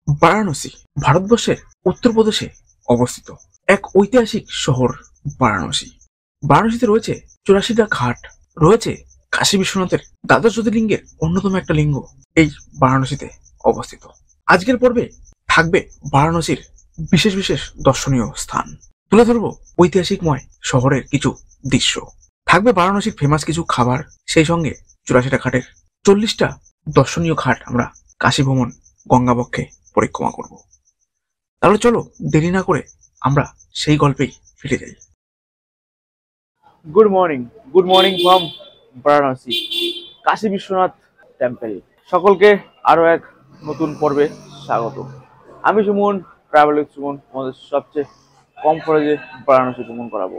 বারাণসী ভারতবর্ষের উত্তরপ্রদেশে অবস্থিত এক ঐতিহাসিক শহর। বারাণসী বারাণসীতে রয়েছে 84টা ঘাট, রয়েছে কাশী বিশ্বনাথের দ্বাদশ জ্যোতির্লিঙ্গের অন্যতম একটা লিঙ্গ এই বারাণসীতে অবস্থিত। আজকের পর্বে থাকবে বারাণসীর বিশেষ বিশেষ দর্শনীয় স্থান, তুলে ধরবো ঐতিহাসিকময় শহরের কিছু দৃশ্য, থাকবে বারাণসীর ফেমাস কিছু খাবার, সেই সঙ্গে 84টা ঘাটের 40টা দর্শনীয় ঘাট আমরা কাশী ভ্রমণ গঙ্গাবক্ষে পরিক্রমা করব। তাহলে চলো দেরি না করে আমরা সেই গল্পেই ফিরে যাই। Good morning from Varanasi, Kashi Biswanath temple. সকলকে আরো এক নতুন পর্বে স্বাগত। আমি সুমন, ট্রাভেল উইথ সুমন, আমাদের সবচেয়ে কম খরচে বারাণসী ভ্রমণ করাবো।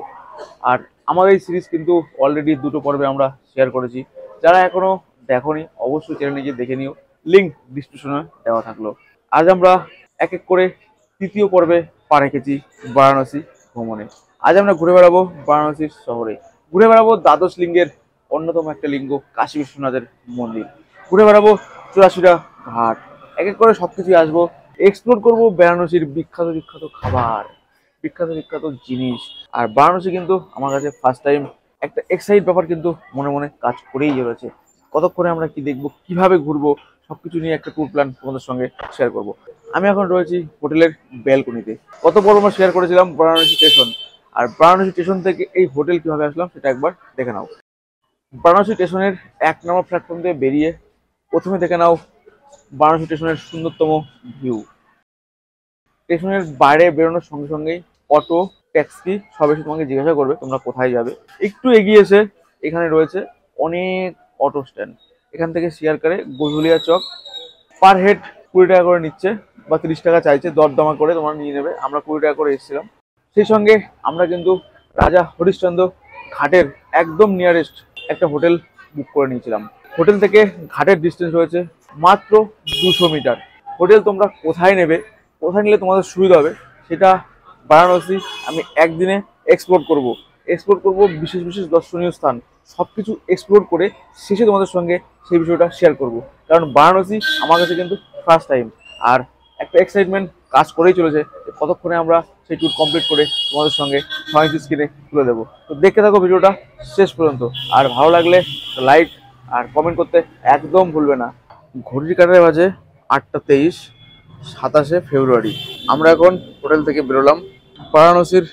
আর আমাদের এই সিরিজ কিন্তু অলরেডি দুটো পর্বে আমরা শেয়ার করেছি, যারা এখনো দেখোনি অবশ্যই চ্যানেলে গিয়ে দেখে নিও, লিঙ্ক ডিসক্রিপশনে দেওয়া থাকলো। আজ আমরা এক এক করে তৃতীয় পর্বে পা রেখেছি বারাণসী ভ্রমণে। আজ আমরা ঘুরে বেড়াবো বারাণসীর শহরে, ঘুরে বেড়াবো দ্বাদশ লিঙ্গের অন্যতম একটা লিঙ্গ কাশী বিশ্বনাথের মন্দির, ঘুরে বেড়াবো 84টা ঘাট, এক এক করে সবকিছু আসবো, এক্সপ্লোর করবো বারাণসীর বিখ্যাত বিখ্যাত খাবার, বিখ্যাত বিখ্যাত জিনিস। আর বারাণসী কিন্তু আমার কাছে ফার্স্ট টাইম, একটা এক্সাইট ব্যাপার কিন্তু মনে মনে কাজ করেই রয়েছে। কতক্ষণে আমরা কি দেখবো, কিভাবে ঘুরবো, সবকিছু নিয়ে একটা ট্যুর প্ল্যান তোমাদের সঙ্গে শেয়ার করব। আমি এখন রয়েছি হোটেলের ব্যালকনিতে। গত পর্ব আমরা শেয়ার করেছিলাম বারাণসী স্টেশন, আর বারাণসী স্টেশন থেকে এই হোটেল কিভাবে আসলাম সেটা একবার দেখে নাও। বারাণসী স্টেশনের 1 নম্বর প্ল্যাটফর্ম দিয়ে বেরিয়ে প্রথমে দেখে নাও বারাণসী স্টেশনের সুন্দরতম ভিউ। স্টেশনের বাইরে বেরোনোর সঙ্গে সঙ্গেই অটো, ট্যাক্সি সব এসে তোমাকে জিজ্ঞাসা করবে তোমরা কোথায় যাবে। একটু এগিয়ে এসে এখানে রয়েছে অনেক অটো স্ট্যান্ড, এখান থেকে শেয়ার করে গজুলিয়া চক পার হেড 20 টাকা করে নিচ্ছে বা 30 টাকা চাইছে, দরদামা করে তোমরা নিয়ে নেবে। আমরা 20 টাকা করে এসেছিলাম। সেই সঙ্গে আমরা কিন্তু রাজা হরিশ্চন্দ্র ঘাটের একদম নিয়ারেস্ট একটা হোটেল বুক করে নিয়েছিলাম। হোটেল থেকে ঘাটের ডিস্টেন্স রয়েছে মাত্র 200 মিটার। হোটেল তোমরা কোথায় নেবে, কোথায় নিলে তোমাদের সুবিধা হবে, সেটা বারাণসী আমি একদিনে এক্সপ্লোর করব বিশেষ বিশেষ দর্শনীয় স্থান, সব কিছু এক্সপ্লোর করে শেষে তোমাদের সঙ্গে সেই বিষয়টা শেয়ার করব। কারণ বারাণসী আমার কাছে কিন্তু ফার্স্ট টাইম, আর একটা এক্সাইটমেন্ট কাজ করেই চলেছে কতক্ষণে আমরা সেই ট্যুর কমপ্লিট করে তোমাদের সঙ্গে সবাই স্ক্রিনে তুলে দেবো। তো দেখতে থাকো ভিডিওটা শেষ পর্যন্ত, আর ভালো লাগলে লাইক আর কমেন্ট করতে একদম ভুলবে না। ঘড়ির কাঁটায় বাজে 8টা 23, 27শে ফেব্রুয়ারি। আমরা এখন হোটেল থেকে বেরোলাম বারাণসীর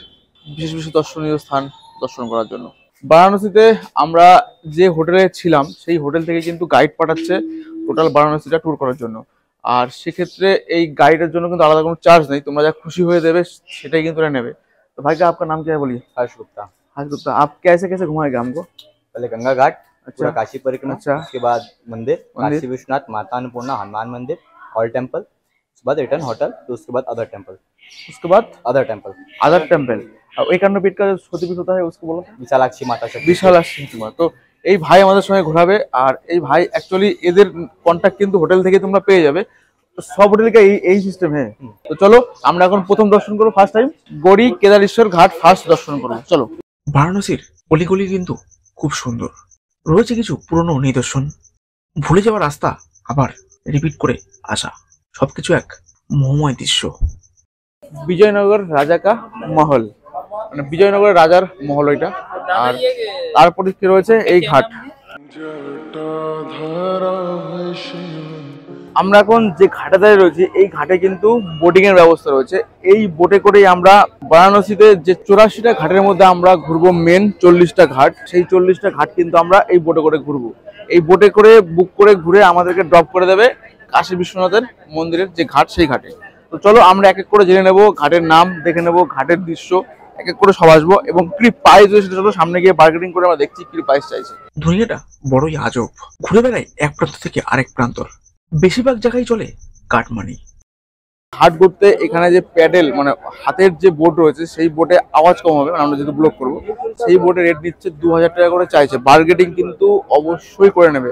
বিশেষ বিশেষ দর্শনীয় স্থান দর্শন করার জন্য। বারাণসীতে আমরা যে হোটেলে ছিলাম সেই হোটেল থেকে কিন্তু গাইড পাঠাচ্ছে টোটাল বারাণসীটা ট্যুর করার জন্য। আর সেক্ষেত্রে এই গাইডের জন্য কিন্তু আলাদা কোনো চার্জ নেই, তোমরা যা খুশি হয়ে দেবে সেটাই কিন্তু ওরা নেবে। तो भाई का आपका नाम क्या है बोलिए? हर्ष गुप्ता। हर्ष गुप्ता, आप कैसे कैसे घुमाएंगे हमको? पहले गंगा घाट, अच्छा, पूरा काशी परिक्रमा, अच्छा, उसके बाद मंदिर मंदिर, काशी विश्वनाथ, माता अन्नपूर्णा, हनुमान मंदिर, ऑल टेम्पल, उसके बाद रिटर्न होटल, तो उसके बाद अदर टेम्पल, उसके बाद अदर टेम्पल। और 51 फीट का जो सतीपीठ होता है उसको बोलो विशालाक्षी माता शक्ति। বিশালাক্ষী মা। তো এই ভাই আমাদের সঙ্গে ঘোরাবে, আর এই ভাই অ্যাকচুয়ালি এদের কন্ট্যাক্ট কিন্তু হোটেল থেকে তোমরা পেয়ে যাবে। তো সব হোটেলকে এই সিস্টেম। হ্যাঁ, তো চলো আমরা এখন প্রথম দর্শন করবো, ফার্স্ট টাইম গৌরী কেদারেশ্বর ঘাট ফার্স্ট দর্শন করবো। চলো। বারাণসীর অলিগলি কিন্তু খুব সুন্দর, রয়েছে কিছু পুরনো নিদর্শন, ভুলে যাওয়া রাস্তা আবার রিপিট করে আসা, সবকিছু এক মোহময় দৃশ্য। বিজয়নগর রাজা কা মহল, মানে বিজয়নগরের রাজার মহল এটা। আর তারপরে কি রয়েছে এই ঘাট। আমরা এখন যে ঘাটে দাঁড়িয়ে রয়েছি এই ঘাটে কিন্তু বোটিং এর ব্যবস্থা রয়েছে। এই বোটে করেই আমরা বারাণসীতে যে 84টা ঘাটের মধ্যে আমরা ঘুরবো, মেন 40টা ঘাট, সেই 40টা ঘাট কিন্তু আমরা এই বোটে করে ঘুরবো। এই বোটে করে বুক করে ঘুরে আমাদেরকে ড্রপ করে দেবে কাশী বিশ্বনাথের মন্দিরের যে ঘাট সেই ঘাটে। তো চলো আমরা এক এক করে জেনে নেবো, ঘাটের নাম দেখে নেবো, ঘাটের দৃশ্য এক এক করে সব আসবো, এবং কি প্রাইস রয়েছে সেটা চলো সামনে গিয়ে বার্গেনিং করে আমরা দেখছি কি প্রাইস চাইছে। দুনিয়াটা বড়ই আজব, ঘুরে বেড়ায় এক প্রান্ত থেকে আরেক প্রান্তর, বেশিরভাগ জায়গায় চলে কাটমানি। ঘাট ঘুরতে এখানে যে প্যাডেল মানে হাতের যে বোট রয়েছে সেই বোটে আওয়াজ কম হবে, মানে আমরা যেহেতু ব্লক করবো, সেই বোটে রেট নিচ্ছে 2000 টাকা করে চাইছে। বার্গেনিং কিন্তু অবশ্যই করে নেবে,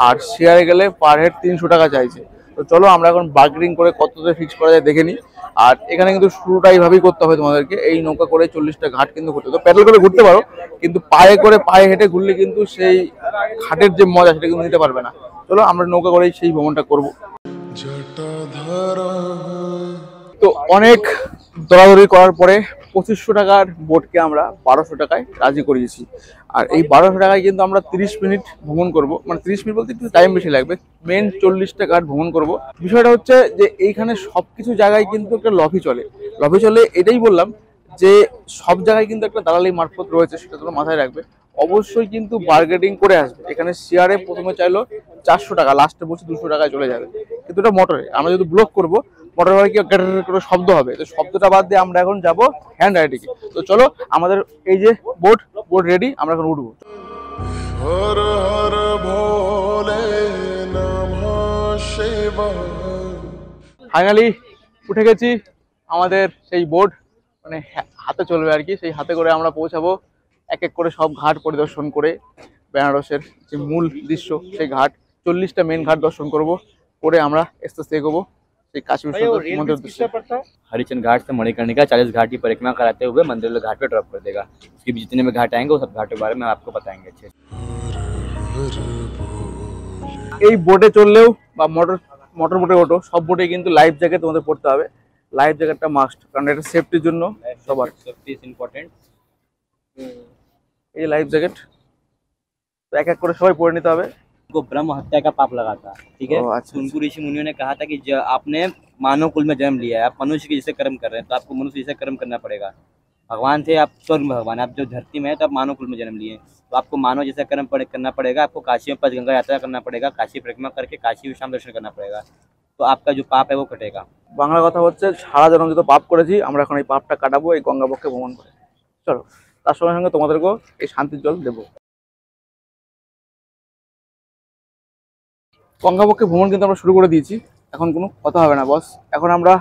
আর শেয়ারে গেলে পার হেড 300 টাকা চাইছে। তো চলো আমরা এখন বার্গেনিং করে কততে ফিক্স করা যায় দেখে নিই। আর এখানে কিন্তু শুরুটা এইভাবেই করতে হবে তোমাদেরকে, এই নৌকা করে 40টা ঘাট কিন্তু ঘুরতে, তো প্যাডেল করে ঘুরতে পারো কিন্তু পায়ে হেঁটে ঘুরলে কিন্তু সেই ঘাটের যে মজা সেটা কিন্তু নিতে পারবে না। চলো আমরা নৌকা করেই সেই ভ্রমণটা করবো। অনেক দরাদরি করার পরে 2500 টাকার বোটকে আমরা 1200 টাকায় রাজি করিয়েছি। আর এই 1200 টাকায় কিন্তু আমরা 30 মিনিট ভ্রমণ করব, মানে 30 মিনিট বলতে একটু টাইম বেশি লাগবে, মেন 40টা ঘাট ভ্রমণ করব। বিষয়টা হচ্ছে যে এইখানে সবকিছু জায়গায় কিন্তু একটা লবি চলে। লবি চলে এটাই বললাম যে সব জায়গায় কিন্তু একটা দালালি মারফত রয়েছে, সেটা তোমরা মাথায় রাখবে। অবশ্যই কিন্তু বার্গেনিং করে আসবে। এখানে শেয়ারে প্রথমে চাইলো 400 টাকা, লাস্টে বলছে 200 টাকায় চলে যাবে, কিন্তু এটা মোটরে। আমরা যদি ব্লক করবো, মোটর গাড়ি কি করে শব্দ হবে, তো শব্দটা বাদ দিয়ে আমরা এখন যাব হ্যান্ড রাইডিংয়ে। তো চলো, আমাদের এই যে বোট রেডি, আমরা এখন উঠবো। हर हर भोले नमः शिवाय। ফাইনালি উঠে গেছি। আমাদের সেই বোট মানে হাতে চলবে আর কি, সেই হাতে করে আমরা পৌঁছাবো। এক এক করে সব ঘাট পরিদর্শন করে বেনারসের যে মূল দৃশ্য সেই ঘাট, 40টা মেন ঘাট দর্শন করব, করে আমরা আস্তে আস্তে এগোবো সেই কাশী বিশ্বনাথ মন্দির উদ্দেশ্যে। हरिचंद घाट से मणिकर्णिका 40 घाट की परिक्रमा कराते हुए मंदिर घाट पे ड्रॉप कर देगा। उसके भी जितने में घाट आएंगे वो सब घाट के बारे में आपको बताएंगे अच्छे। এই বোটে চললেও বা মোটর বোটে ওঠো, সব বোটে কিন্তু লাইফ জ্যাকেট তোমাদের পড়তে হবে। লাইফ জ্যাকেটটা মাস্ট, কারণ এটা সেফটির জন্য সবার। Safety is important. এই লাইফ জ্যাকেট তো এক এক করে সবাই পরে নিতে হবে। उनको ब्रह्म हत्या का पाप लगा था, ठीक है। ओ, अच्छा, उनको ऋषि मुनियों ने कहा था कि आपने मानव कुल में जन्म लिया है, आप मनुष्य के जैसे कर्म कर रहे हैं तो आपको मनुष्य जैसे कर्म करना पड़ेगा। भगवान थे आप, स्वर्ग में भगवान, आप जो धरती में है तो आप मानव कुल में जन्म लिए, तो आपको मानव जैसा कर्म करना पड़ेगा। आपको काशी में पंचगंगा यात्रा करना पड़ेगा, काशी परिक्रमा करके काशी विश्राम दर्शन करना पड़ेगा, तो आपका जो पाप है वो कटेगा। বাংলা কথা হচ্ছে সারা জন্ম যত পাপ করেছি আমরা এখন এই পাপটা কাটাবো এই গঙ্গাবক্ষে ভ্রমণ করে। চলো, তার সঙ্গে সঙ্গে তোমাদেরকেও এই শান্তির জল দেবো। গঙ্গাবক্ষে ভ্রমণ কিন্তু আমরা শুরু করে দিয়েছি, এখন কোনো কথা হবে না বস, এখন আমরা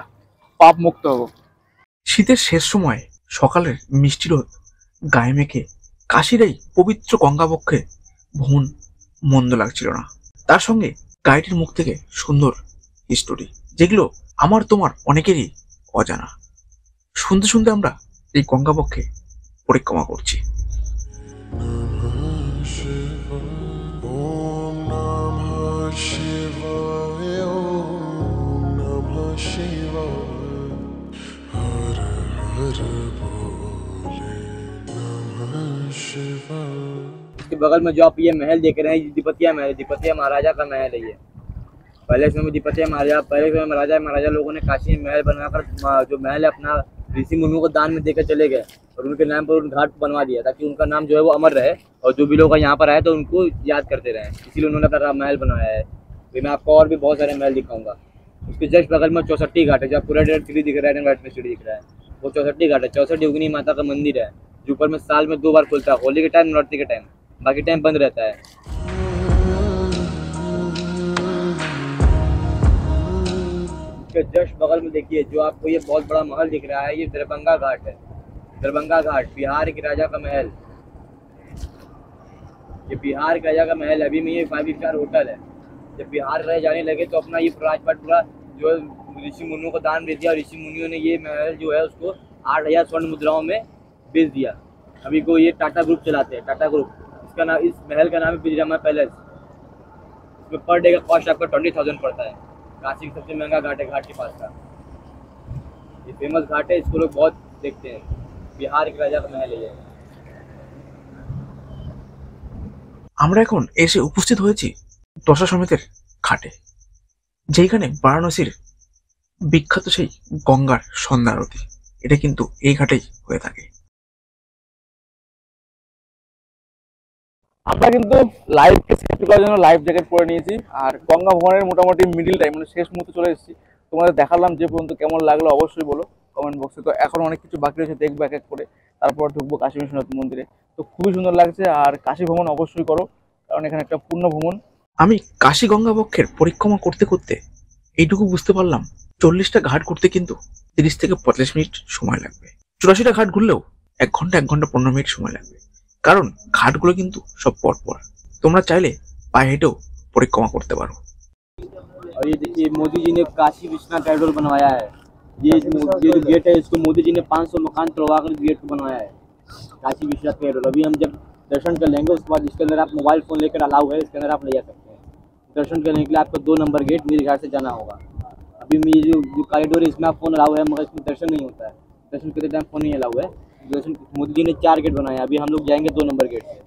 পাপ মুক্ত হব। শীতের শেষ সময় সকালের মিষ্টি রোদ গায়ে মেখে কাশীর এই পবিত্র গঙ্গাবক্ষে ভ্রমণ মন্দ লাগছিল না। তার সঙ্গে গাইডের মুখ থেকে সুন্দর হিস্টোরি, যেগুলো আমার তোমার অনেকেরই অজানা। শুনতে শুনতে আমরা এই গঙ্গাবক্ষে পরিক্রমা করছি। इसके बगल में जो आप ये महल देख रहे हैं, ये दिपतिया महल, दिपतिया महाराजा का महल है ये। पहले समय दिपतिया महाराजा, पहले समय महाराजा लोगों ने काशी में महल बनाकर जो महल है अपना ऋषि मुनियों को दान में देकर चले गए, और उनके नाम पर उन घाट बनवा दिया ताकि उनका नाम जो है वो अमर रहे, और जो भी लोग यहाँ पर आए तो उनको याद करते रहे, इसीलिए उन्होंने अपना महल बनवाया है। फिर मैं आपको और भी बहुत सारे महल दिखाऊंगा। उसके जस्ट बगल में 64 घाट है, जहाँ पूरा सीढ़ी दिख रहा है, राइट में सीढ़ी दिख रहा है, वो 64 घाट है। 64 योगिनी माता का मंदिर है, जो ऊपर में साल में 2 बार खुलता है, होली के टाइम, नवरात्रि के टाइम, बाकी टाइम बंद रहता है। जस्ट बगल में देखिए जो आपको ये बहुत बड़ा महल दिख रहा है, ये दरभंगा घाट है। दरभंगा घाट बिहार के राजा का महल, ये बिहार के राजा का महल। अभी में ये 5 स्टार होटल है। जब बिहार रह जाने लगे तो अपना ये राजपाट पूरा जो ऋषि मुनियों को दान दे दिया, और ऋषि मुनियों ने ये महल जो है उसको 8000 स्वर्ण मुद्राओं में बेच दिया। अभी को ये टाटा ग्रुप चलाते हैं, टाटा ग्रुप। इसका नाम, इस महल का नाम है बिजरामा पैलेस। इसमें पर डे का कॉस्ट आपका 20,000 पड़ता है। काशी का सबसे महंगा घाट है, घाट के पास का ये फेमस घाट है, इसको लोग बहुत देखते हैं। बिहार के राजा का महल है ये। আমরা এখন এসে উপস্থিত হয়েছি দশাশ্বমেধের ঘাটে, যেখানে বারাণসীর বিখ্যাত সেই গঙ্গার সন্ধ্যা আরতি, এটা কিন্তু এই ঘাটেই হয়ে থাকে। আমরা কিন্তু লাইভকে সেফটি করার জন্য লাইফ জ্যাকেট পরে নিয়েছি, আর গঙ্গা ভ্রমণের মোটামুটি মিডিল টাইম মানে শেষ মুহূর্তে চলে এসেছি। তোমাদের দেখালাম যে পর্যন্ত, কেমন লাগলো অবশ্যই বলো কমেন্ট বক্সে। তো এখন অনেক কিছু বাকি রয়েছে, দেখবো এক এক করে, তারপর ঢুকবো কাশী বিশ্বনাথ মন্দিরে। তো খুবই সুন্দর লাগছে, আর কাশী ভ্রমণ অবশ্যই করো, কারণ এখানে একটা পূর্ণ ভ্রমণ। আমি কাশী গঙ্গাবক্ষের পরিক্রমা করতে করতে এইটুকু বুঝতে পারলাম 40টা ঘাট ঘুরতে কিন্তু 30 থেকে 45 মিনিট সময় লাগবে। 84টা ঘাট ঘুরলেও 1 ঘন্টা 15 মিনিট সময় লাগবে, কারণ ঘাটগুলো কিন্তু সব পরপর। তোমরা চাইলে পায়ে হেঁটেও পরিক্রমা করতে পারো। और ये देखिए मोदी जी ने काशी विश्वनाथ कॉरिडोर बनवाया है। ये जो गेट है इसको मोदी जी ने 500 मकान तोड़वा कर गेट को बनवाया है, काशी विश्वनाथ कॉरिडोर। अभी हम जब दर्शन कर लेंगे उसके बाद इसके अंदर आप मोबाइल फ़ोन लेकर अलाउ है, इसके अंदर आप ले जा सकते हैं। दर्शन करने के लिए आपको 2 नंबर गेट नील घाट से जाना होगा। अभी मैं जो कॉरिडोर है इसमें फोन अलाउ है मगर इसमें दर्शन नहीं होता है, दर्शन करते टाइम फोन नहीं अलाउ है। दर्शन मोदी जी ने 4 गेट बनाए, अभी हम लोग जाएंगे 2 नंबर गेट से।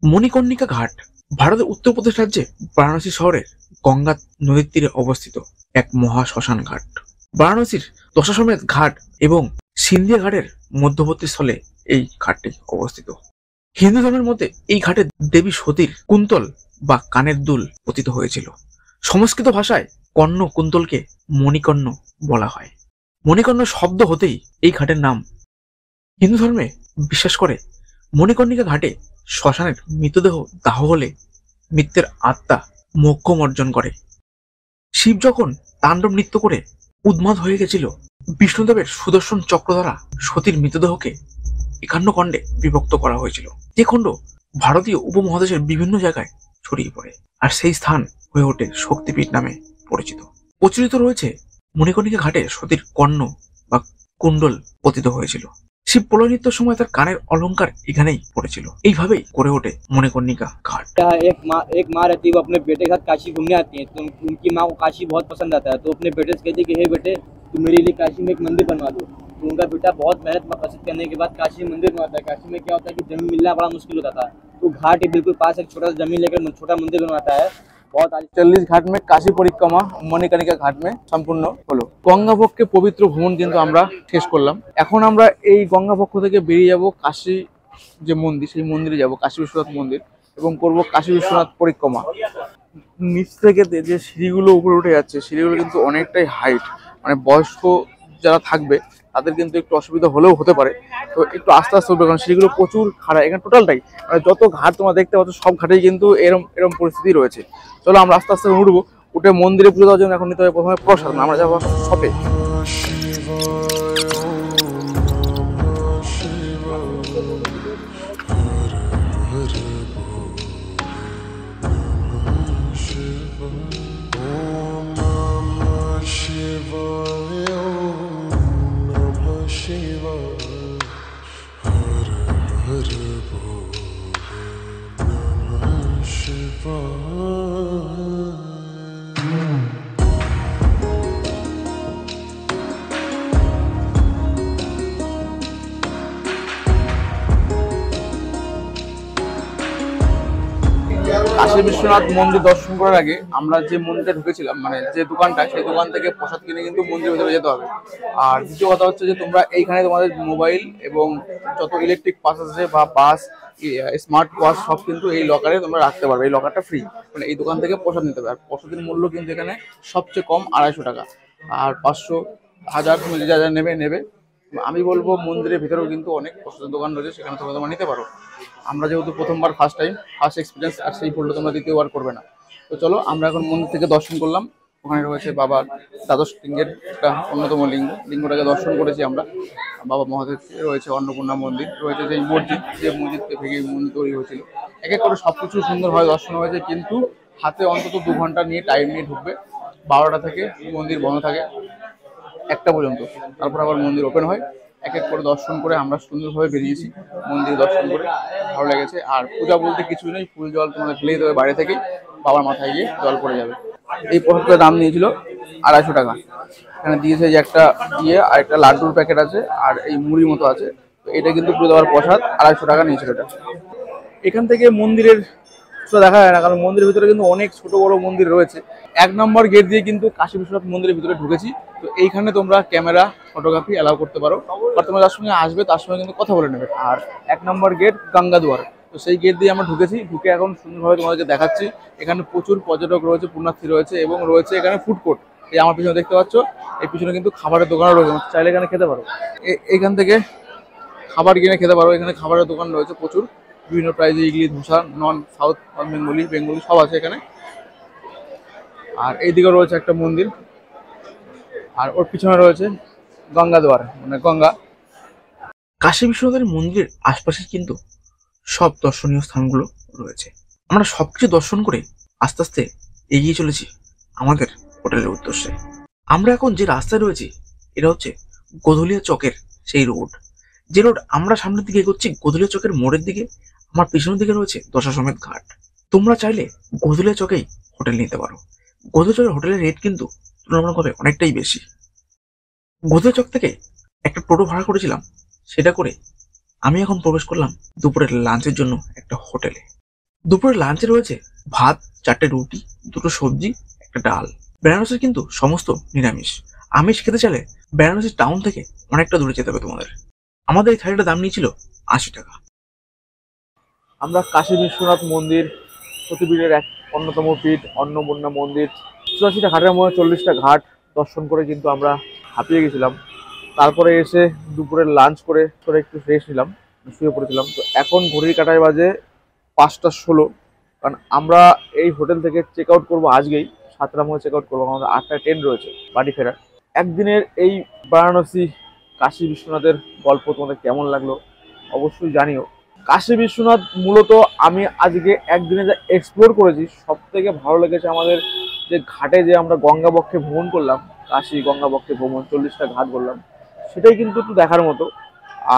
মণিকর্ণিকা ঘাট ভারতের উত্তরপ্রদেশ রাজ্যে বারাণসী শহরের গঙ্গা নদীর তীরে অবস্থিত এক মহা শ্মশান ঘাট। বারাণসীর দশাশ্বমেধ ঘাট এবং সিন্ধিয়া ঘাটের মধ্যবর্তী স্থলে এই ঘাটটি অবস্থিত। হিন্দু ধর্মের মধ্যে এই ঘাটে দেবী সতীর কুন্তল বা কানের দুল পতিত হয়েছিল। সংস্কৃত ভাষায় কর্ণ কুন্তলকে মণিকর্ণ বলা হয়। মণিকর্ণ শব্দ হতেই এই ঘাটের নাম। হিন্দু ধর্মে বিশ্বাস করে মণিকর্ণিকা ঘাটে শ্মশানের মৃতদেহ দাহ হলে মৃত্যুর আত্মা মোক্ষ অর্জন করে। শিব যখন তাণ্ডব নৃত্য করে উন্মাদ হয়ে গেছিল, বিষ্ণুদেবের সুদর্শন চক্র দ্বারা সতীর মৃতদেহকে 51 খণ্ডে বিভক্ত করা হয়েছিল। যে খণ্ড ভারতীয় উপমহাদেশের বিভিন্ন জায়গায় ছড়িয়ে পড়ে, আর সেই স্থান হয়ে ওঠে শক্তিপীঠ নামে পরিচিত। প্রচলিত রয়েছে মণিকর্ণিকা ঘাটে সতীর কর্ণ বা কুণ্ডল পতিত হয়েছিল। শিব প্রলয় নৃত্যের সময় তার কানের অলংকার এখানেই পড়েছিল। এইভাবেই গড়ে ওঠে মণিকর্ণিকা ঘাট। एक माँ रहती है, वो अपने बेटे के साथ काशी घूमने आती है, तो उनकी माँ को काशी बहुत पसंद आता है, तो अपने बेटे से कहती है कि हे बेटे तुम मेरे लिए काशी में एक मंदिर बनवा दो। तो उनका बेटा बहुत मेहनत मकसद करने के बाद काशी में मंदिर बनवाता है। काशी में क्या होता है कि जमीन मिलना बड़ा मुश्किल होता था, तो घाट के बिल्कुल पास एक छोटा सा जमीन लेकर छोटा मंदिर बनवाता है। बहुत 40 घाट में काशी परिक्रमा মণিকর্ণিকা ঘাট में সম্পূর্ণ হলো। গঙ্গাপক্ষে পবিত্র ভ্রমণ কিন্তু আমরা শেষ করলাম। এখন আমরা এই গঙ্গাপক্ষ থেকে বেরিয়ে যাব কাশী যে মন্দির, সেই মন্দিরে যাব, কাশী বিশ্বনাথ মন্দির, এবং করব কাশী বিশ্বনাথ পরিক্রমা। নিচ থেকে যে সিঁড়িগুলো উপরে উঠে যাচ্ছে, সিঁড়িগুলো কিন্তু অনেকটাই হাইট, মানে বয়স্ক যারা থাকবে তাদের কিন্তু একটু অসুবিধা হলেও হতে পারে, তো একটু আস্তে আস্তে উঠবে, কারণ সিঁড়িগুলো প্রচুর খাড়া। এখানে টোটালটাই মানে যত ঘাট তোমরা দেখতে পাচ্ছ সব ঘাটেই কিন্তু এরম পরিস্থিতি রয়েছে। চলো আমরা আস্তে আস্তে উঠবো। উঠে মন্দিরে পুজো দেওয়ার জন্য এখন নিতে হবে প্রথমে প্রসাদ। আমরা যাবো শপে। কাশী বিশ্বনাথ মন্দির দর্শন করার আগে আমরা যে মন্দিরে ঢুকেছিলাম, মানে যে দোকানটা, সেই দোকান থেকে প্রসাদ কিনে কিন্তু মন্দিরের ভেতরে যেতে হবে। আর দ্বিতীয় কথা হচ্ছে যে তোমরা এইখানে তোমাদের মোবাইল এবং যত ইলেকট্রিক পাস আছে বা বাস, স্মার্ট ওয়াচ সব কিন্তু এই লকারে তোমরা রাখতে পারবে। এই লকারটা ফ্রি, মানে এই দোকান থেকে প্রসাদ নিতে হবে। আর প্রসাদের মূল্য কিন্তু এখানে সবচেয়ে কম 250 টাকা, আর 500, 1000 তুমি যা যা নেবে। আমি বলবো মন্দিরের ভিতরেও কিন্তু অনেক প্রসাদের দোকান রয়েছে, সেখানে তোমরা নিতে পারো। আমরা যেহেতু প্রথমবার, ফার্স্ট এক্সপিরিয়েন্স, আর সেই ভুলটা তোমরা দ্বিতীয়বার করবে না। তো চলো আমরা এখন মন্দির থেকে দর্শন করলাম। ওখানে রয়েছে বাবার দ্বাদশ লিঙ্গের একটা অন্যতম লিঙ্গটাকে দর্শন করেছি আমরা। বাবা মহাদেব রয়েছে, অন্নপূর্ণা মন্দির রয়েছে, যে মসজিদ, যে মসজিদকে ভেঙে মন্দির তৈরি হয়েছিল। এক এক করে সবকিছু সুন্দরভাবে দর্শন হয়েছে, কিন্তু হাতে অন্তত 2 ঘন্টা নিয়ে টাইম নিয়ে ঢুকবে। 12টা থেকে মন্দির বন্ধ থাকে 1টা পর্যন্ত, তারপর আবার মন্দির ওপেন হয়। এক এক করে দর্শন করে আমরা সুন্দরভাবে বেরিয়েছি। মন্দির দর্শন করে ভালো লেগেছে। আর পূজা বলতে কিছুই নেই, ফুল জল তোমাদের ঢেলে দেবে বাইরে থেকেই, বাবার মাথায় গিয়ে জল পড়ে যাবে। এই প্রসাদটার দাম নিয়েছিল 250 টাকা। এখানে দিয়েছে যে একটা আর একটা লাড্ডুর প্যাকেট আছে, আর এই মুড়ির মতো আছে। তো এটা কিন্তু পুজো দেওয়ার প্রসাদ, 250 টাকা নিয়েছিল এটা। এখান থেকে মন্দিরের দেখা যায় না, কারণ মন্দিরের ভিতরে কিন্তু অনেক ছোট বড় মন্দির রয়েছে। 1 নম্বর গেট দিয়ে কিন্তু কাশী বিশ্বনাথ মন্দিরের ভিতরে ঢুকেছি। তো এইখানে তোমরা ক্যামেরা, ফটোগ্রাফি অ্যালাউ করতে পারো, বা তোমরা যার সঙ্গে আসবে তার সঙ্গে কিন্তু কথা বলে নেবে। আর 1 নম্বর গেট গঙ্গা দুয়ার, তো সেই গেট দিয়ে আমরা ঢুকেছি। ঢুকে এখন সুন্দরভাবে তোমাদেরকে দেখাচ্ছি। এখানে প্রচুর পর্যটক রয়েছে, পুণ্যার্থী রয়েছে, এবং রয়েছে এখানে ফুড কোর্ট। এই আমার পিছনে দেখতে পাচ্ছ, এই পিছনে কিন্তু খাবারের দোকানও রয়েছে, চাইলে এখানে খেতে পারো। এখান থেকে খাবার কিনে খেতে পারো। এখানে খাবারের দোকান রয়েছে প্রচুর, বিভিন্ন প্রাইজে, ইডলি, ধোসা, নন সাউথ বেঙ্গলি সব আছে এখানে। আর এইদিকে রয়েছে একটা মন্দির, আর ওর পিছনে রয়েছে গঙ্গা দুয়ার, মানে গঙ্গা। কাশী বিশ্বনাথের মন্দিরের আশপাশে কিন্তু সব দর্শনীয় স্থানগুলো রয়েছে। আমরা সবকিছু দর্শন করে আস্তে আস্তে এগিয়ে চলেছি আমাদের হোটেলের উদ্দেশ্যে। আমরা এখন যে রাস্তায় রয়েছি, এটা হচ্ছে গোধুলিয়া চকের সেই রোড, যে রোড আমরা সামনের দিকে এগোচ্ছি গোধুলিয়া চকের মোড়ের দিকে। আমার পিছনের দিকে রয়েছে দশাশ্বমেধ ঘাট। তোমরা চাইলে গোধুলিয়া চকেই হোটেল নিতে পারো। গোধুলিয়া চকের হোটেলের রেট কিন্তু তুলনামূলকভাবে অনেকটাই বেশি। গোদরা চক থেকে একটা টোটো ভাড়া করেছিলাম, সেটা করে আমি এখন প্রবেশ করলাম দুপুরের লাঞ্চের জন্য একটা হোটেলে। দুপুরের লাঞ্চে রয়েছে ভাত, 4টে রুটি, 2টো সবজি, একটা ডাল। বেনারসের কিন্তু সমস্ত নিরামিষ। আমিষ খেতে চাইলে বেনারসি টাউন থেকে অনেকটা দূরে যেতে হবে তোমাদের। আমাদের এই থালিটার দাম নিয়েছিল 80 টাকা। আমরা কাশী বিশ্বনাথ মন্দির, সতীপীঠের এক অন্যতম পীঠ, অন্নপূর্ণা মন্দির, 84টা ঘাটের মধ্যে 40টা ঘাট দর্শন করে কিন্তু আমরা হাঁপিয়ে গেছিলাম। তারপরে এসে দুপুরের লাঞ্চ করে করে একটু ফ্রেশ নিলাম, শুয়ে পড়েছিলাম। তো এখন ঘড়ির কাঁটায় বাজে 5টা 16, কারণ আমরা এই হোটেল থেকে চেক আউট করবো আজকেই। 7টার মধ্যে চেক আউট করবো, আমাদের 8টা ট্রেন রয়েছে বাড়ি ফেরার। একদিনের এই বারাণসী কাশী বিশ্বনাথের গল্প তোমাদের কেমন লাগলো অবশ্যই জানিও। কাশী বিশ্বনাথ মূলত আমি আজকে একদিনে যা এক্সপ্লোর করেছি, সব থেকে ভালো লেগেছে আমাদের যে ঘাটে যে আমরা গঙ্গাবক্ষে ভ্রমণ করলাম, কাশী গঙ্গাবক্ষে ভ্রমণ 40টা ঘাট করলাম, সেটাই কিন্তু একটু দেখার মতো।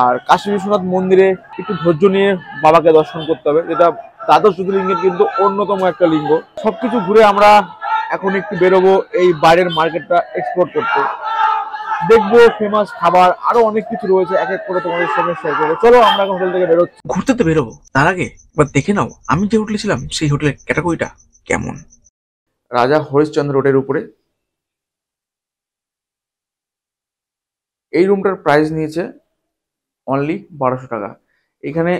আর কাশী বিশ্বনাথ মন্দিরে একটু ধৈর্য নিয়ে বাবাকে দর্শন করতে হবে, যেটা দ্বাদশ জ্যোতির্লিঙ্গের কিন্তু অন্যতম একটা লিঙ্গ। সবকিছু ঘুরে আমরা এখন একটু বেরোবো এই বাইরের মার্কেটটা এক্সপ্লোর করতে, দেখবো ফেমাস খাবার, আরো অনেক কিছু রয়েছে, এক এক করে তোমাদের সঙ্গে শেয়ার করবো। চলো আমরা এখন হোটেল থেকে বেরোচ্ছি। ঘুরতে তো বেরোবো, তার আগে এবার দেখে নাও আমি যে হোটেলে ছিলাম সেই হোটেলের ক্যাটাগরিটা কেমন। রাজা হরিশ্চন্দ্র রোডের উপরে এই রুমটার প্রাইস নিয়েছে অনলি 1200 টাকা। এখানে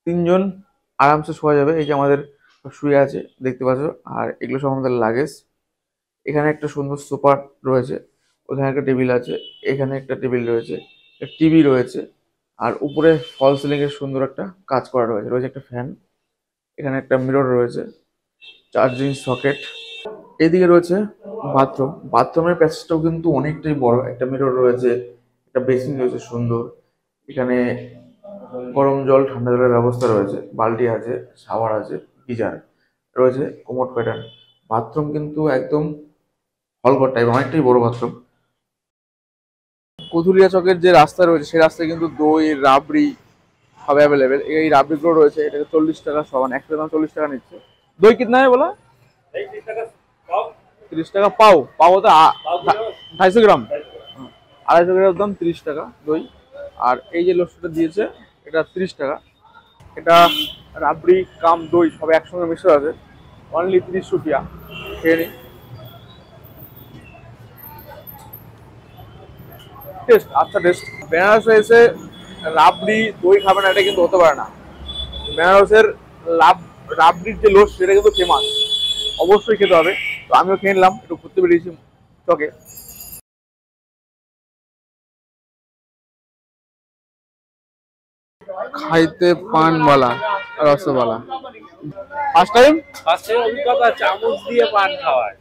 3জন আরামসে শোয়া যাবে। এই যে আমাদের শুয়ে আছে দেখতে পাচ্ছ, আর এগুলো সব আমাদের লাগেজ। এখানে একটা সুন্দর সোফা রয়েছে, ওখানে একটা টেবিল আছে, এখানে একটা টেবিল রয়েছে, একটা টিভি রয়েছে, আর উপরে ফল সিলিং এর সুন্দর একটা কাজ করা রয়েছে। রয়েছে একটা ফ্যান, এখানে একটা মিরর রয়েছে, চার্জিং সকেট। এদিকে রয়েছে বাথরুম। বাথরুমের প্যাসেজটাও কিন্তু অনেকটাই বড়। একটা মিরর রয়েছে, একটা বেসিন রয়েছে সুন্দর, এখানে গরম জল ঠান্ডা জলের ব্যবস্থা রয়েছে, বালতি আছে, শাওয়ার আছে, গিজার রয়েছে, কোমোড প্যাটার্ন। বাথরুম কিন্তু একদম হলঘর টাইপ, অনেকটাই বড় বাথরুম। কুথুলিয়া চকের যে রাস্তা রয়েছে সেই রাস্তায় কিন্তু দই, রাবড়ি সব অ্যাভেলেবেল। এই রাবড়িগুলো রয়েছে, এটাকে 40 টাকা সমান, একটা দাম 40 টাকা নিচ্ছে। দই কিतना है बोला? 30 টাকা পাও। পাও তো 250 গ্রাম, 250 গ্রামের দাম 30 টাকা দই। আর এই যে লস্যিটা দিয়েছে এটা 30 টাকা। এটা রাবড়ি কাম দই সব একসঙ্গে মিশে আছে, অনলি 30 রুপিয়া। খেয়ে নি, টেস্ট আচ্ছা টেস্ট। বেনারসে এসে রাবড়ি দই খাবে না এটা কিন্তু হতে পারে না। বেনারসের রাবড়ির যে লস্যি সেটা কিন্তু ফেমাস, অবশ্যই খেতে হবে। তো আমিও খেয়ে নিলাম, একটু ঘুরতে বেরিয়েছি চকে। খাইতে পানওয়ালা, রসবালা ফার্স্ট টাইম অভিজ্ঞতা চামচ দিয়ে পান খাওয়ার।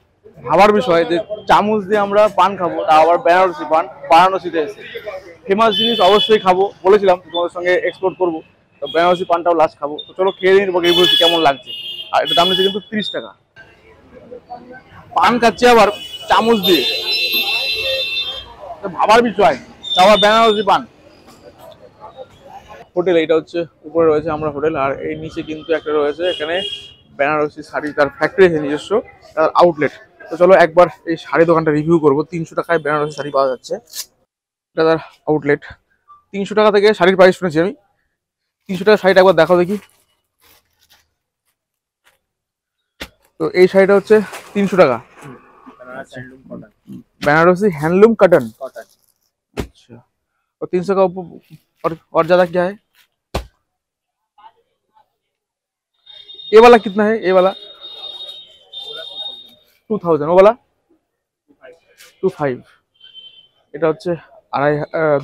ভাবার বিষয় যে চামচ দিয়ে আমরা পান খাবো, তা আবার বেনারসি পান, বারাণসীতে এসে ফেমাস জিনিস অবশ্যই খাবো। বলেছিলাম তোমাদের সঙ্গে এক্সপ্লোর করবো, তো বেনারসি পানটাও লাস্ট খাবো। তো চলো খেয়ে নিন, রিভিউ বলছি কেমন লাগছে। আর এটা দাম নিচ্ছে কিন্তু 30 টাকা। পান খাচ্ছে আবার চামচ দিয়ে, তো ভাবার বিষয়। আবার বেনারসি পান। হোটেল এইটা হচ্ছে উপরে রয়েছে আমরা হোটেল, আর এই নিচে কিন্তু একটা রয়েছে এখানে বেনারসি শাড়ি, তার ফ্যাক্টরি আছে নিজস্ব, তার আউটলেট। তো চলো একবার এই শাড়ি দোকানটা রিভিউ করবো। 300 টাকায় বেনারসি শাড়ি পাওয়া যাচ্ছে, এটা তার আউটলেট। 300 টাকা থেকে শাড়ির প্রাইস শুনেছি আমি। 300 টাকা শাড়িটা একবার দেখো দেখি। তো এই শাড়িটা হচ্ছে 300 টাকা, বেনারসি हैंडलूम कॉटन। अच्छा, और 300 का और ज्यादा क्या है? ये वाला कितना है? ये वाला 2000, वो वाला 25। এটা হচ্ছে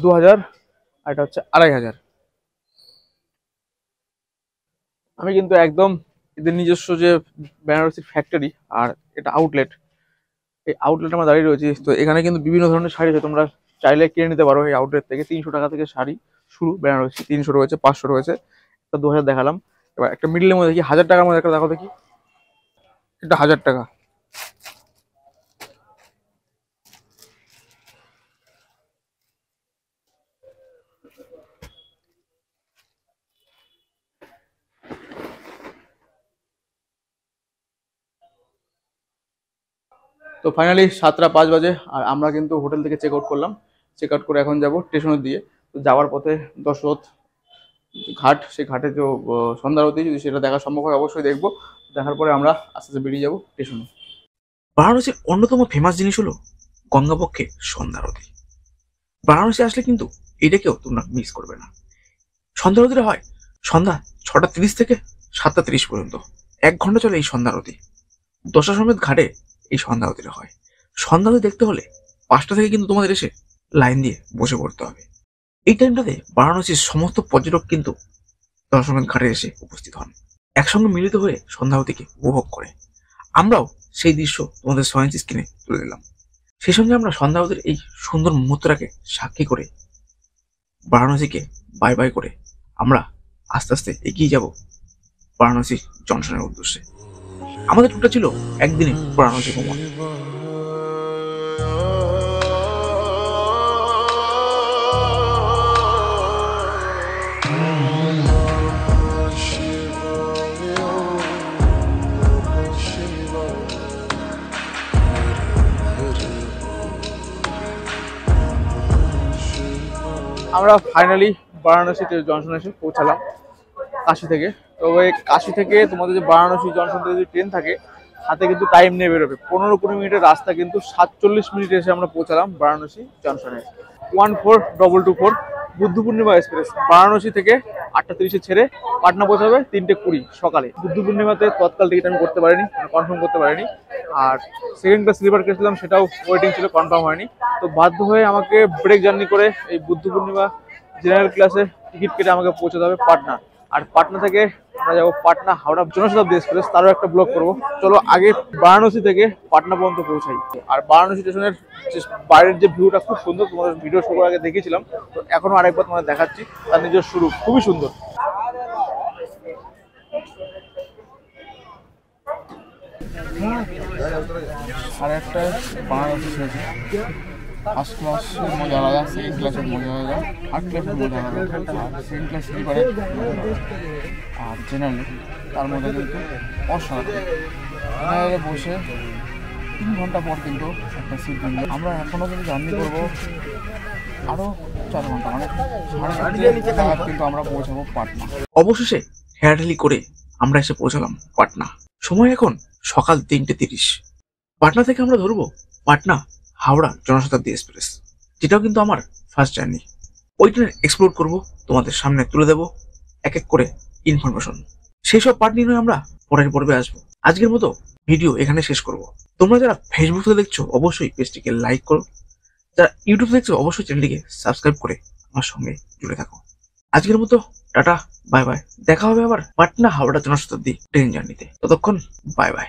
2000, আর এটা হচ্ছে 2500। আমি কিন্তু একদম এদের নিজস্ব যে বেনারসি ফ্যাক্টরি আর এটা আউটলেট, এই আউটলেট আমরা দাঁড়িয়ে রয়েছি। তো এখানে কিন্তু বিভিন্ন ধরনের শাড়ি আছে, তোমরা চাইলে কিনে নিতে পারো এই আউটলেট থেকে। 300 টাকা থেকে শাড়ি শুরু বেনারসি, 300 রয়েছে, 500 রয়েছে, একটা 2000 দেখালাম। এবার একটা মিডলের মধ্যে দেখি 1000 টাকার মধ্যে একটা দেখো দেখি, এটা 1000 টাকা। তো ফাইনালি 7টা 5 বাজে আর আমরা কিন্তু হোটেল থেকে চেক আউট করলাম। চেক আউট করে এখন যাব স্টেশনের দিকে। তো যাওয়ার পথে দশরথ ঘাট, সেই ঘাটে যে সন্ধ্যা আরতি, যদি সেটা দেখা সম্ভব হয় অবশ্যই দেখবো। দেখার পরে আমরা আস্তে আস্তে বেরিয়ে যাবো স্টেশনে। বারাণসীর অন্যতম ফেমাস জিনিস হলো গঙ্গাবক্ষে সন্ধ্যা আরতি। বারাণসী আসলে কিন্তু এটাকেও তোমরা মিস করবে না। সন্ধ্যা আরতিটা হয় সন্ধ্যা 6টা 30 থেকে 7টা 30 পর্যন্ত, 1 ঘন্টা চলে এই সন্ধ্যা আরতি। দশাশ্বমেধ ঘাটে এই সন্ধ্যা আরতিটা হয়। সন্ধ্যা আরতি দেখতে হলে 5টা থেকে কিন্তু তোমাদের এসে লাইন দিয়ে বসে পড়তে হবে। এই টাইমটাতে বারাণসীর সমস্ত পর্যটক কিন্তু দশাশ্বমেধ ঘাটে এসে উপস্থিত হন, একসঙ্গে মিলিত হয়ে সন্ধ্যা আরতিকে উপভোগ করে। আমরাও সেই দৃশ্য তোমাদের সয়েন্স স্ক্রিনে তুলে দিলাম। সেই সঙ্গে আমরা সন্ধ্যা আরতির এই সুন্দর মুহূর্তটাকে সাক্ষী করে বারাণসীকে বাই বাই করে আমরা আস্তে আস্তে এগিয়ে যাব বারাণসী জংশনের উদ্দেশ্যে। আমাদের টুকটা ছিল একদিনে বারাণসী ভ্রমণ। আমরা ফাইনালি বারাণসী জংশনে এসে পৌঁছালাম কাশি থেকে। তবে কাশি থেকে তোমাদের যে বারাণসী জংশন থেকে যদি ট্রেন থাকে, হাতে কিন্তু টাইম নিয়ে বেরোবে। 15-20 মিনিটের রাস্তা, কিন্তু 47 মিনিটে এসে আমরা পৌঁছালাম বারাণসী জংশনে। 14224 বুদ্ধ পূর্ণিমা এক্সপ্রেস বারাণসী থেকে 8টা 30-এ ছেড়ে পাটনা পৌঁছাবে 3টে 20 সকালে। বুদ্ধ পূর্ণিমাতে তৎকাল টিকিট আমি করতে পারিনি, কনফার্ম করতে পারিনি। আর সেকেন্ড ক্লাস স্লিপার করেছিলাম, সেটাও ওয়েটিং ছিল, কনফার্ম হয়নি। তো বাধ্য হয়ে আমাকে ব্রেক জার্নি করে এই বুদ্ধ পূর্ণিমা জেনারেল ক্লাসে টিকিট কেটে আমাকে পৌঁছাতে হবে পাটনা। আর পাটনা থেকে আমরা যাবো পাটনা হাওড়া জনশতাব্দী এক্সপ্রেস, তারও একটা ব্লগ করবো। চলো আগে বারাণসী থেকে পাটনা পর্যন্ত পৌঁছাই। আর বারাণসী স্টেশনের বাইরের যে ভিউটা খুব সুন্দর, তোমাদের ভিডিও শুরু আগে দেখিয়েছিলাম, তো এখনো আরেকবার তোমাদের দেখাচ্ছি। তার নিজের শুরু খুবই সুন্দর। আর একটা বারাণসী ছেড়েছে, ফার্স্ট ক্লাসের মজা আলাদা, সেকেন্ড ক্লাসের মজা আলাদা, থার্ড ক্লাসের মজা আলাদা, আর সেকেন্ড ক্লাস স্লিপারে আর জেনারেলে তার মধ্যে কিন্তু অসাধারণ। জেনারেলে বসে 3 ঘন্টা পর কিন্তু একটা সিট নিয়ে আমরা এখনও কিন্তু জার্নি করবো আরও 4 ঘন্টা, মানে 4:30 নাগাদ কিন্তু আমরা পৌঁছাবো পাটনা। অবশেষে হেঁটালি করে আমরা এসে পৌঁছালাম পাটনা। সময় এখন সকাল 3টে 30। পাটনা থেকে আমরা ধরবো পাটনা হাওড়া জনশতাব্দী এক্সপ্রেস, যেটাও কিন্তু আমার ফার্স্ট জার্নি। ওই ট্রেন এক্সপ্লোর করবো, তোমাদের সামনে তুলে দেবো এক এক করে ইনফরমেশন। সেই সব পার্ট নিয়ে আমরা পরের পর্বে আসবো। আজকের মতো ভিডিও এখানে শেষ করব। তোমরা যারা ফেসবুক থেকে দেখছো অবশ্যই পেজটিকে লাইক করো, যারা ইউটিউব দেখছো অবশ্যই চ্যানেলটিকে সাবস্ক্রাইব করে আমার সঙ্গে জুড়ে থাকো। আজকের মতো টাটা, বাই বাই। দেখা হবে আবার পাটনা হাওড়া জনশতাব্দী ট্রেন জার্নিতে। ততক্ষণ বাই বাই।